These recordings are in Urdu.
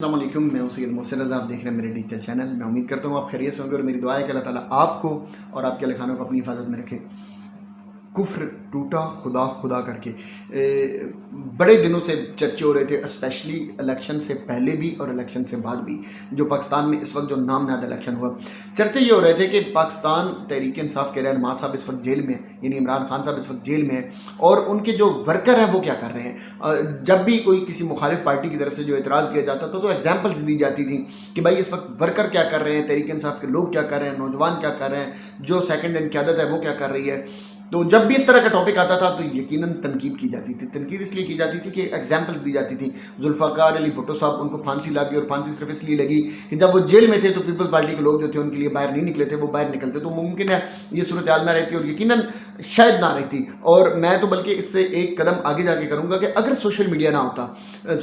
السلام علیکم، میں ہوں سید محسن رضا. آپ دیکھ رہے ہیں میرے ڈیجیٹل چینل. میں امید کرتا ہوں آپ خیریت سے ہوں گے اور میری دعا ہے کہ اللہ تعالیٰ آپ کو اور آپ کے اہل خانہ کو اپنی حفاظت میں رکھے. کفر ٹوٹا خدا خدا کر کے بڑے دنوں سے چرچے ہو رہے تھے، اسپیشلی الیکشن سے پہلے بھی اور الیکشن سے بعد بھی. جو پاکستان میں اس وقت جو نام نہاد الیکشن ہوا، چرچے یہ ہو رہے تھے کہ پاکستان تحریک انصاف کے رہنما صاحب اس وقت جیل میں ہیں، یعنی عمران خان صاحب اس وقت جیل میں ہیں، اور ان کے جو ورکر ہیں وہ کیا کر رہے ہیں. جب بھی کوئی کسی مخالف پارٹی کی طرف سے جو اعتراض کیا جاتا تھا تو ایگزامپلس دی جاتی تھیں کہ بھائی اس وقت ورکر کیا کر رہے ہیں، تحریک انصاف کے لوگ کیا کر رہے ہیں، نوجوان کیا کر رہے ہیں، جو سیکنڈ ان قیادت ہے وہ کیا کر رہی ہے. تو جب بھی اس طرح کا ٹاپک آتا تھا تو یقیناً تنقید کی جاتی تھی. تنقید اس لیے کی جاتی تھی کہ ایگزامپلس دی جاتی تھی. ذوالفقار علی بھٹو صاحب، ان کو پھانسی لگی، اور پھانسی صرف اس لیے لگی کہ جب وہ جیل میں تھے تو پیپل پارٹی کے لوگ جو تھے ان کے لیے باہر نہیں نکلے تھے، وہ باہر نکلتے تو ممکن ہے یہ صورتحال نہ رہتی، اور یقیناً شاید نہ رہتی. اور میں تو بلکہ اس سے ایک قدم آگے جا کے کروں گا کہ اگر سوشل میڈیا نہ ہوتا،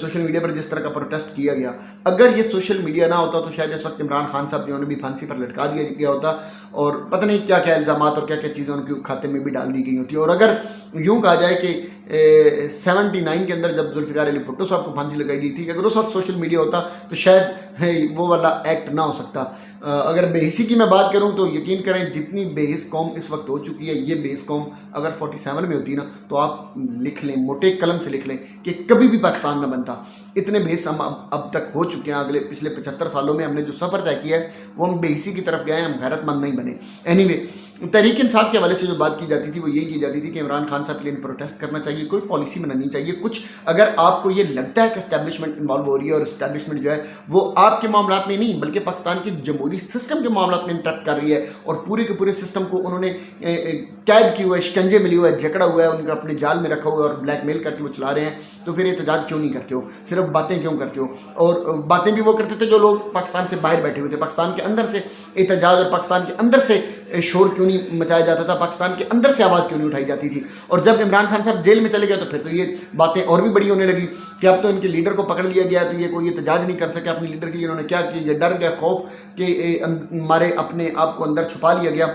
سوشل میڈیا پر جس طرح کا پروٹیسٹ کیا گیا، اگر یہ سوشل میڈیا نہ ہوتا تو شاید اس وقت عمران خان صاحب جو انہیں بھی پھانسی پر لٹکا دیا گیا ہوتا، اور پتہ نہیں کیا کیا الزامات اور کیا کیا چیزیں ان کے کھاتے میں بھی ڈال دی گئی ہوتی. اور اگر یوں کہا جائے کہ 79 کے اندر جب ذوالفقار علی بھٹو صاحب کو پھانسی لگائی گئی تھی، اگر اس وقت سوشل میڈیا ہوتا تو شاید وہ والا ایکٹ نہ ہو سکتا. اگر بے حسی کی میں بات کروں تو یقین کریں جتنی بے حس قوم اس وقت ہو چکی ہے، یہ بے حس قوم اگر 47 میں ہوتی نا تو آپ لکھ لیں، موٹے قلم سے لکھ لیں کہ کبھی بھی پاکستان نہ بنتا. اتنے بے حس ہم اب تک ہو چکے ہیں. پچھلے 75 سالوں میں ہم نے جو سفر طے کیا ہے وہ ہم بے حسی کی طرف گئے ہیں، ہم غیرت مند نہیں بنے. اینی تحریک انصاف کے حوالے سے جو بات کی جاتی تھی وہ یہی کی جاتی تھی کہ عمران خان صاحب کے لیے پروٹیسٹ کرنا چاہیے، کوئی پالیسی بنانی چاہیے کچھ. اگر آپ کو یہ لگتا ہے کہ اسٹیبلشمنٹ انوالو ہو رہی ہے، اور اسٹیبلشمنٹ جو ہے وہ آپ کے معاملات میں نہیں بلکہ پاکستان کے جمہوری سسٹم کے معاملات میں انٹرپٹ کر رہی ہے، اور پورے کے پورے سسٹم کو انہوں نے قید کیا ہوا ہے، شکنجے ملی ہوا ہے، جکڑا ہوا ہے، ان کا اپنے جال میں رکھا ہوا ہے اور بلیک میل کر کے وہ چلا رہے ہیں، تو پھر احتجاج کیوں نہیں کرتے ہو؟ صرف باتیں کیوں کرتے ہو؟ اور باتیں بھی وہ کرتے تھے جو لوگ پاکستان سے باہر بیٹھے ہوئے تھے. پاکستان کے اندر سے احتجاج اور پاکستان کے اندر سے شور کیوں نہیں مچایا جاتا تھا؟ پاکستان کے اندر سے آواز کیوں نہیں اٹھائی جاتی تھی؟ اور جب عمران خان صاحب جیل میں چلے گئے تو پھر تو یہ باتیں اور بھی بڑی ہونے لگی کہ اب تو ان کے لیڈر کو پکڑ لیا گیا تو یہ کوئی احتجاج نہیں کر سکے. اپنے لیڈر کے لیے انہوں نے کیا کیا؟ یہ ڈر گیا، خوف کہ مارے اپنے آپ کو اندر چھپا لیا گیا.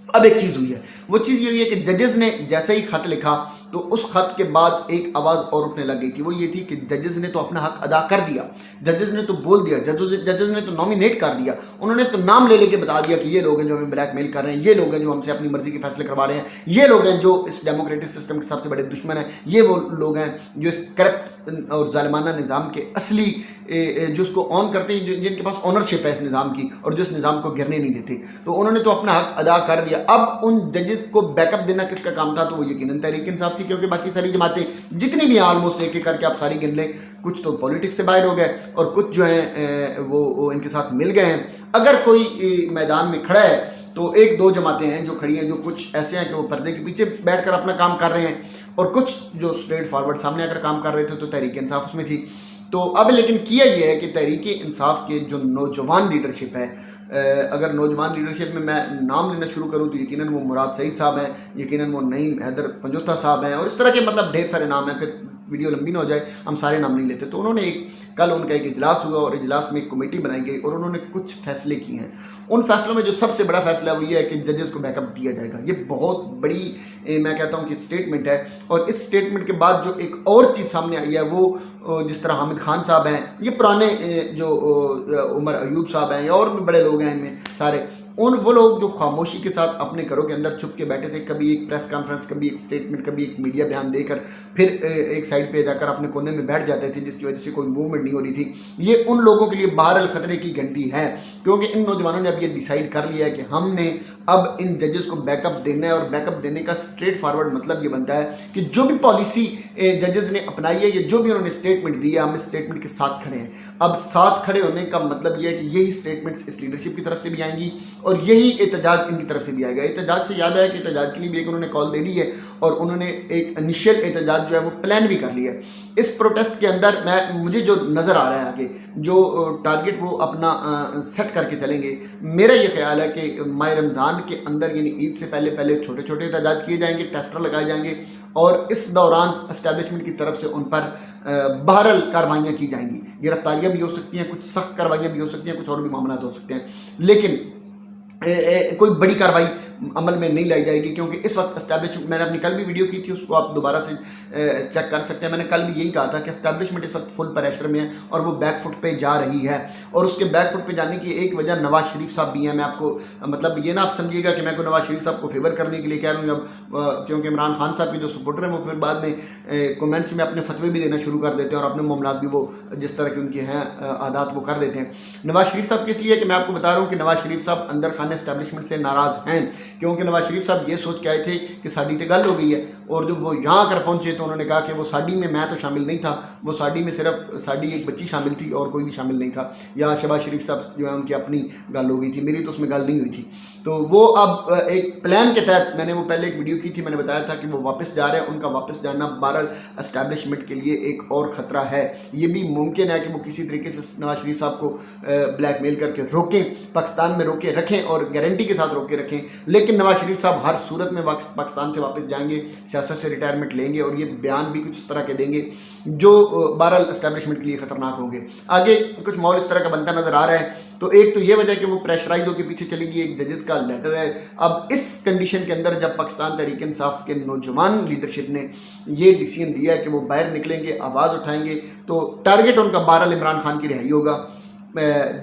اب ایک چیز ہوئی ہے، وہ چیز یہ ہوئی ہے کہ ججز نے جیسے ہی خط لکھا تو اس خط کے بعد ایک آواز اور اٹھنے لگ گئی تھی. وہ یہ تھی کہ ججز نے تو اپنا حق ادا کر دیا، ججز نے تو بول دیا، ججز نے تو نامینیٹ کر دیا، انہوں نے تو نام لے کے بتا دیا کہ یہ لوگ ہیں جو ہمیں بلیک میل کر رہے ہیں، یہ لوگ ہیں جو ہم سے اپنی مرضی کے فیصلے کروا رہے ہیں، یہ لوگ ہیں جو اس ڈیموکریٹک سسٹم کے سب سے بڑے دشمن ہیں، یہ وہ لوگ ہیں جو اس کرپٹ اور ظالمانہ نظام کے اصلی جو اس کو آن کرتے ہیں، جن کے پاس اونرشپ ہے اس نظام کی اور جو اس نظام کو گرنے نہیں دیتے. تو انہوں نے تو اپنا حق ادا کر دیا. اب ان ججز کو بیک اپ دینا کس کا کام تھا؟ تو وہ یقیناً تحریک انصاف تھی، کیونکہ باقی ساری جماعتیں جتنی بھی ہیں آلموسٹ ایک ایک کر کے آپ ساری گن لیں، کچھ تو پولیٹکس سے باہر ہو گئے اور کچھ جو ہیں وہ ان کے ساتھ مل گئے ہیں. اگر کوئی میدان میں کھڑا ہے تو ایک دو جماعتیں ہیں جو کھڑی ہیں، جو کچھ ایسے ہیں کہ وہ پردے کے پیچھے بیٹھ کر اپنا کام کر رہے ہیں، اور کچھ جو اسٹریٹ فارورڈ سامنے آ کر کام کر رہے تھے، تو تحریک انصاف اس میں تھی. تو اب لیکن کیا یہ ہے کہ تحریک انصاف کے جو نوجوان لیڈرشپ ہے، اگر نوجوان لیڈرشپ میں نام لینا شروع کروں تو یقیناً وہ مراد سعید صاحب ہیں، یقیناً وہ نعیم حیدر پنجوتا صاحب ہیں، اور اس طرح کے مطلب ڈھیر سارے نام ہیں. پھر ویڈیو لمبی نہ ہو جائے، ہم سارے نام نہیں لیتے. تو انہوں نے کل ان کا ایک اجلاس ہوا اور اجلاس میں ایک کمیٹی بنائی گئی اور انہوں نے کچھ فیصلے کیے ہیں. ان فیصلوں میں جو سب سے بڑا فیصلہ ہے وہ یہ ہے کہ ججز کو بیک اپ دیا جائے گا. یہ بہت بڑی میں کہتا ہوں کہ اسٹیٹمنٹ ہے. اور اس اسٹیٹمنٹ کے بعد جو ایک اور چیز سامنے آئی ہے وہ جس طرح حامد خان صاحب ہیں، یہ پرانے جو عمر ایوب صاحب ہیں، یا اور بھی بڑے لوگ ہیں ان میں سارے، وہ لوگ جو خاموشی کے ساتھ اپنے گھروں کے اندر چھپ کے بیٹھے تھے، کبھی ایک پریس کانفرنس، کبھی ایک اسٹیٹمنٹ، کبھی ایک میڈیا بیان دے کر پھر ایک سائڈ پہ جا کر اپنے کونے میں بیٹھ جاتے تھے، جس کی وجہ سے کوئی موومنٹ نہیں ہو رہی تھی. یہ ان لوگوں کے لیے بہرحال خطرے کی گھنٹی ہے، کیونکہ ان نوجوانوں نے اب یہ ڈیسائیڈ کر لیا ہے کہ ہم نے اب ان ججز کو بیک اپ دینا ہے. اور بیک اپ دینے کا اسٹریٹ فارورڈ مطلب یہ بنتا ہے کہ جو بھی پالیسی ججز نے اپنائی ہے، یا جو بھی انہوں نے اسٹیٹمنٹ دی ہے، ہم اس اسٹیٹمنٹ کے ساتھ کھڑے ہیں. اب ساتھ کھڑے ہونے کا مطلب یہ ہے کہ یہی اسٹیٹمنٹس اس لیڈرشپ کی طرف سے بھی آئیں گی اور یہی احتجاج ان کی طرف سے بھی آئے گا. احتجاج سے یاد ہے کہ احتجاج کے لیے بھی ایک انہوں نے کال دے دی ہے، اور انہوں نے ایک انیشیل احتجاج جو ہے وہ پلان بھی کر لیا ہے. اس پروٹیسٹ کے اندر مجھے جو نظر آ رہا ہے آگے جو ٹارگٹ وہ اپنا سیٹ کر کے چلیں گے، میرا یہ خیال ہے کہ ماہ رمضان کے اندر یعنی عید سے پہلے چھوٹے چھوٹے احتجاج کیے جائیں گے، ٹیسٹر لگائے جائیں گے، اور اس دوران اسٹیبلشمنٹ کی طرف سے ان پر بہرحال کاروائیاں کی جائیں گی. گرفتاریاں بھی ہو سکتی ہیں، کچھ سخت کاروائیاں بھی ہو سکتی ہیں، کچھ اور بھی معاملات ہو سکتے ہیں، لیکن کوئی بڑی کارروائی عمل میں نہیں لائی جائے گی، کیونکہ اس وقت اسٹیبلشمنٹ، میں نے اپنی کل بھی ویڈیو کی تھی، اس کو آپ دوبارہ سے چیک کر سکتے ہیں. میں نے کل بھی یہی کہا تھا کہ اسٹیبلشمنٹ اس وقت فل پریشر میں ہے اور وہ بیک فٹ پہ جا رہی ہے. اور اس کے بیک فٹ پہ جانے کی ایک وجہ نواز شریف صاحب بھی ہیں. میں آپ کو مطلب یہ نہ آپ سمجھیے گا کہ میں کو نواز شریف صاحب کو فیور کرنے کے لیے کہہ رہا ہوں اب، کیونکہ عمران خان صاحب کے جو سپورٹر ہیں وہ پھر بعد میں کومنٹس میں اپنے فتوے بھی دینا شروع کر دیتے ہیں اور اپنے معاملات بھی وہ جس طرح کے ان کے ہیں عادات وہ کر دیتے ہیں. نواز شریف صاحب کے اس لیے کہ میں آپ کو بتا رہا ہوں کہ نواز شریف صاحب اندر خانے اسٹیبلشمنٹ سے ناراض ہیں، کیونکہ نواز شریف صاحب یہ سوچ کے آئے تھے کہ ساڈی تے گل ہو گئی ہے، اور جب وہ یہاں کر پہنچے تو انہوں نے کہا کہ وہ ساڈی میں تو شامل نہیں تھا، وہ ساڈی میں صرف ساڈی ایک بچی شامل تھی اور کوئی بھی شامل نہیں تھا، یا شہباز شریف صاحب جو ہے ان کی اپنی گل ہو گئی تھی، میری تو اس میں گل نہیں ہوئی تھی. تو وہ اب ایک پلان کے تحت، میں نے وہ پہلے ایک ویڈیو کی تھی، میں نے بتایا تھا کہ وہ واپس جا رہے ہیں. ان کا واپس جانا بہرحال اسٹیبلشمنٹ کے لیے ایک اور خطرہ ہے. یہ بھی ممکن ہے کہ وہ کسی طریقے سے نواز شریف صاحب کو بلیک میل کر کے روکیں، پاکستان میں روکے رکھیں اور گارنٹی کے ساتھ روکے رکھیں. لیکن نواز شریف صاحب ہر صورت میں پاکستان سے واپس جائیں گے، سیاست سے ریٹائرمنٹ لیں گے، اور یہ بیان بھی کچھ اس طرح کے دیں گے جو بہرحال اسٹیبلشمنٹ کے لیے خطرناک ہوں گے. آگے کچھ ماحول اس طرح کا بنتا نظر آ رہا ہے. تو ایک تو یہ وجہ کہ وہ پریشرائز ہو کے پیچھے چلی گئی، ایک ججز کا لیٹر ہے. اب اس کنڈیشن کے اندر جب پاکستان تحریک انصاف کے نوجوان لیڈرشپ نے یہ ڈیسیژن دیا ہے کہ وہ باہر نکلیں گے، آواز اٹھائیں گے، تو ٹارگٹ ان کا بہرحال عمران خان کی رہائی ہوگا.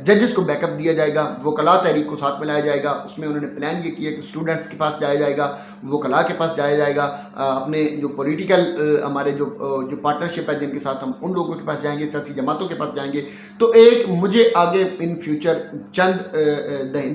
ججز کو بیک اپ دیا جائے گا، وکلاء تحریک کو ساتھ میں لایا جائے گا. اس میں انہوں نے پلان یہ کیا کہ اسٹوڈنٹس کے پاس جایا جائے گا، وکلاء کے پاس جایا جائے گا، اپنے جو پولیٹیکل ہمارے جو پارٹنرشپ ہے جن کے ساتھ ہم ان لوگوں کے پاس جائیں گے، سیاسی جماعتوں کے پاس جائیں گے. تو ایک مجھے آگے ان فیوچر چند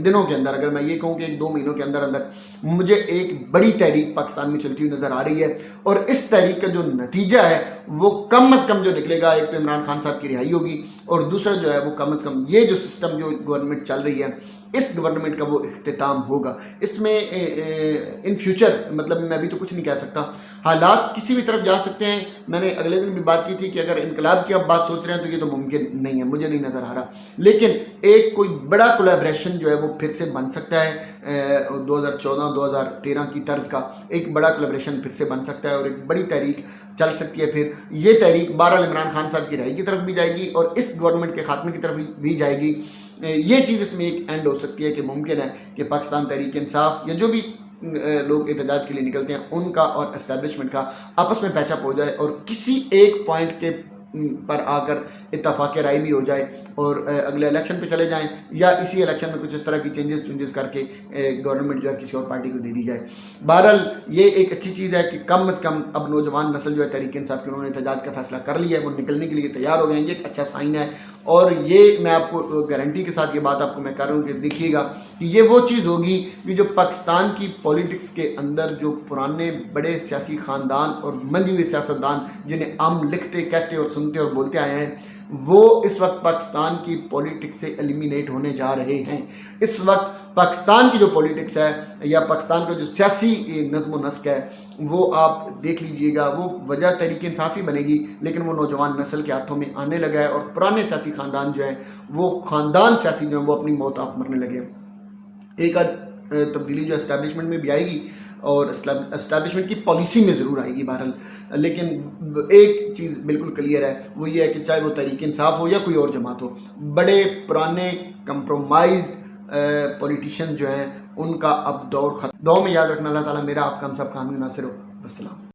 دنوں کے اندر، اگر میں یہ کہوں کہ 1-2 مہینوں کے اندر اندر، مجھے ایک بڑی تحریک پاکستان میں چلتی ہوئی نظر آ رہی ہے. اور اس تحریک کا جو نتیجہ ہے وہ کم از کم جو نکلے گا، ایک تو عمران خان صاحب کی رہائی ہوگی، اور دوسرا جو ہے وہ کم از کم یہ جو سسٹم جو گورنمنٹ چل رہی ہے، اس گورنمنٹ کا وہ اختتام ہوگا. اس میں ان فیوچر مطلب میں ابھی تو کچھ نہیں کہہ سکتا، حالات کسی بھی طرف جا سکتے ہیں. میں نے اگلے دن بھی بات کی تھی کہ اگر انقلاب کی آپ بات سوچ رہے ہیں تو یہ تو ممکن نہیں ہے، مجھے نہیں نظر آ رہا. لیکن ایک کوئی بڑا کولیبریشن جو ہے وہ پھر سے بن سکتا ہے. 2014-2013 کی طرز کا ایک بڑا کولیبریشن پھر سے بن سکتا ہے، اور ایک بڑی تحریک چل سکتی ہے. پھر یہ تحریک بہرحال عمران خان صاحب کی رہائی کی طرف بھی جائے گی اور اس گورنمنٹ کے خاتمے کی طرف بھی جائے گی. یہ چیز اس میں ایک اینڈ ہو سکتی ہے کہ ممکن ہے کہ پاکستان تحریک انصاف یا جو بھی لوگ احتجاج کے لیے نکلتے ہیں ان کا اور اسٹیبلشمنٹ کا آپس میں پیچ اپ ہو جائے، اور کسی ایک پوائنٹ کے پر آ کر اتفاق رائے بھی ہو جائے، اور اگلے الیکشن پہ چلے جائیں، یا اسی الیکشن میں کچھ اس طرح کی چینجز کر کے گورنمنٹ جو ہے کسی اور پارٹی کو دے دی جائے. بہرحال یہ ایک اچھی چیز ہے کہ کم از کم اب نوجوان نسل جو ہے تحریک انصاف کے، انہوں نے احتجاج کا فیصلہ کر لیا ہے، وہ نکلنے کے لیے تیار ہو گئے ہیں. یہ ایک اچھا سائن ہے، اور یہ میں آپ کو گارنٹی کے ساتھ یہ بات آپ کو میں کر رہا ہوں کہ دیکھیے گا کہ یہ وہ چیز ہوگی کہ جو پاکستان کی پولیٹکس کے اندر جو پرانے بڑے سیاسی خاندان اور منجی ہوئے سیاستدان جنہیں ہم لکھتے کہتے اور سنتے اور بولتے آئے ہیں، وہ اس وقت پاکستان کی پولیٹکس سے ایلیمینیٹ ہونے جا رہے ہیں. اس وقت پاکستان کی جو پولیٹکس ہے یا پاکستان کا جو سیاسی نظم و نسق ہے، وہ آپ دیکھ لیجئے گا، وہ وجہ تحریک انصاف ہی بنے گی، لیکن وہ نوجوان نسل کے ہاتھوں میں آنے لگا ہے، اور پرانے سیاسی خاندان جو ہیں، وہ خاندان سیاسی جو ہیں، وہ اپنی موت آپ مرنے لگے. ایک تبدیلی جو اسٹیبلشمنٹ میں بھی آئے گی، اور اسٹیبلشمنٹ کی پالیسی میں ضرور آئے گی بہرحال. لیکن ایک چیز بالکل کلیئر ہے، وہ یہ ہے کہ چاہے وہ تحریک انصاف ہو یا کوئی اور جماعت ہو، بڑے پرانے کمپرومائزڈ پولیٹیشین جو ہیں ان کا اب دور ختم. دعاؤں میں یاد رکھنا. اللہ تعالیٰ میرا آپ کا ہم سب کا حامی و ناصر ہو. السلام.